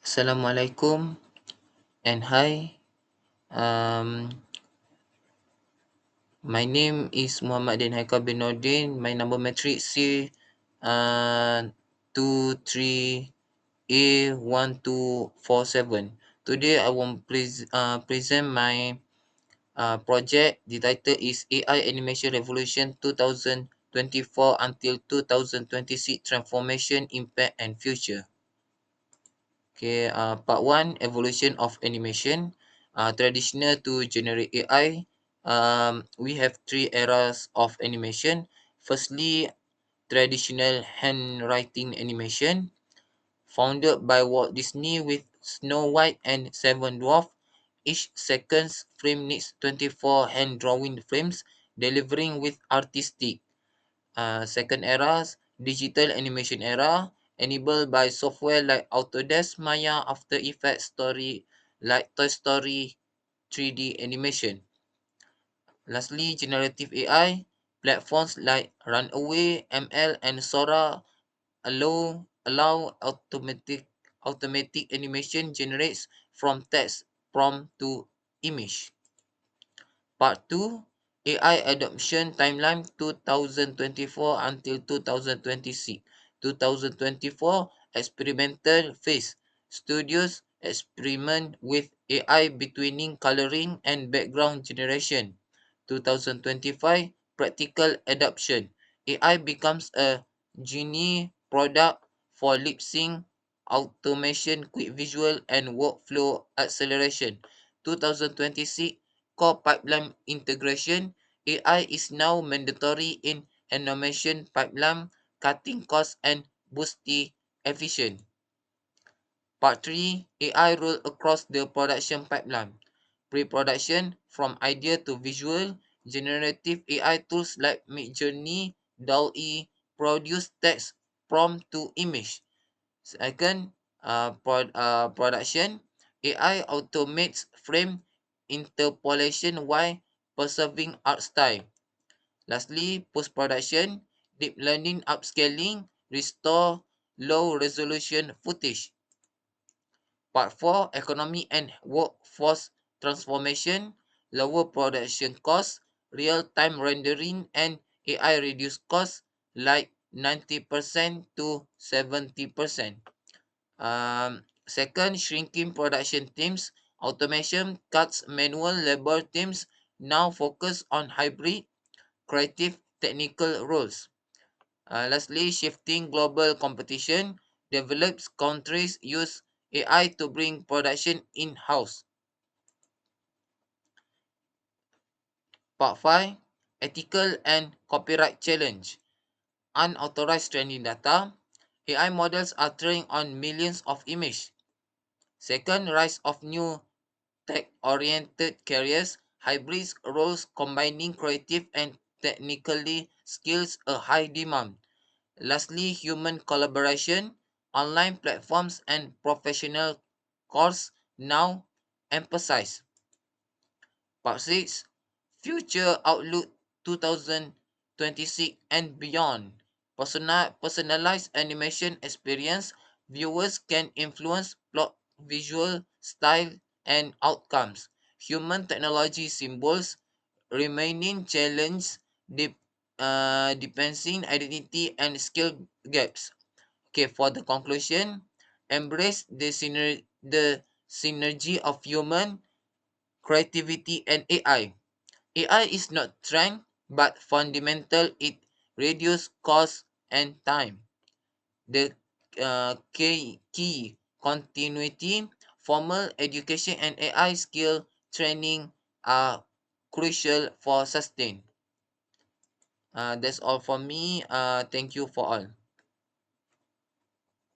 Assalamualaikum and hi. Um, my name is Muhammad Din Haikal bin Nordin. My number matric C 23A1247. Today I will present my project. The title is AI Animation Revolution 2024 until 2026 Transformation, Impact and Future. Okay, part one, evolution of animation, traditional to generate AI. We have three eras of animation. Firstly, traditional handwriting animation, founded by Walt Disney with Snow White and Seven Dwarfs. Each second frame needs 24 hand drawing frames, delivering with artistic. Second era, digital animation era, enabled by software like Autodesk, Maya, After Effects, Story like Toy Story 3D animation. Lastly, generative AI, platforms like Runway, ML, and Sora allow automatic animation generates from text prompt to image. Part 2, AI Adoption Timeline 2024 until 2026. 2024 Experimental Phase. Studios experiment with AI between coloring and background generation. 2025 Practical Adoption. AI becomes a genie product for lip sync, automation, quick visual, and workflow acceleration. 2026 Core pipeline integration. AI is now mandatory in animation pipeline, cutting costs and boosting efficiency. Part 3, AI role across the production pipeline. Pre-production, from idea to visual, generative AI tools like Midjourney, DALL-E produce text prompt to image. Second, production, AI automates frame interpolation while preserving art style. Lastly, post-production, deep learning upscaling, restore low resolution footage. Part 4, economy and workforce transformation, lower production costs, real-time rendering, and AI reduce costs like 90% to 70%. Second, shrinking production teams. Automation cuts manual labor teams, now focus on hybrid, creative, technical roles. Lastly, shifting global competition. Developed countries use AI to bring production in-house. Part 5, ethical and copyright challenge. Unauthorized training data. AI models are trained on millions of images. Second, rise of new tech-oriented careers, hybrid roles combining creative and technically skills a high demand. Lastly, human collaboration, online platforms and professional courses now emphasize. Part 6, Future Outlook 2026 and beyond. Personalized animation experience, viewers can influence plot, visual style, and outcomes. Human technology symbols remaining challenge depending identity and skill gaps. Okay, for the conclusion, embrace the synergy of human creativity and AI. AI is not trend but fundamental. It reduces cost and time. The key continuity, formal education and AI skill training are crucial for sustain. That's all for me. Thank you for all.